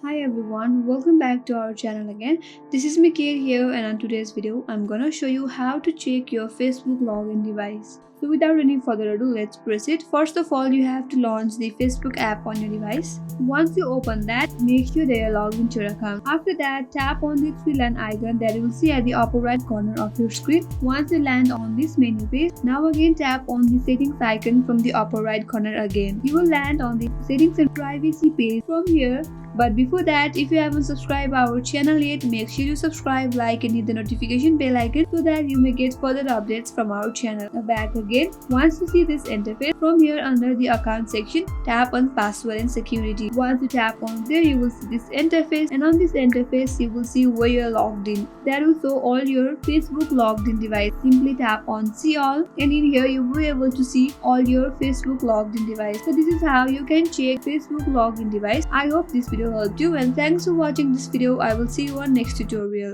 Hi everyone, welcome back to our channel again. This is Mikhail here, and on today's video I'm gonna show you how to check your Facebook login device. So without any further ado, let's proceed. First of all, you have to launch the Facebook app on your device. Once you open that, make sure they are logged into your account. After that, tap on the three-line icon that you will see at the upper right corner of your screen. Once you land on this menu page, now again tap on the settings icon from the upper right corner again. You will land on the settings and privacy page. From here, but before that, if you haven't subscribed our channel yet, make sure you subscribe, like and hit the notification bell icon so that you may get further updates from our channel. Now back again. Once you see this interface, from here under the account section, tap on password and security. Once you tap on there, you will see this interface, and on this interface you will see where you are logged in. That will show all your Facebook logged in device. Simply tap on see all, and in here you will be able to see all your Facebook logged in device. So this is how you can check Facebook login device. I hope this video helped you, and thanks for watching this video. I will see you on next tutorial.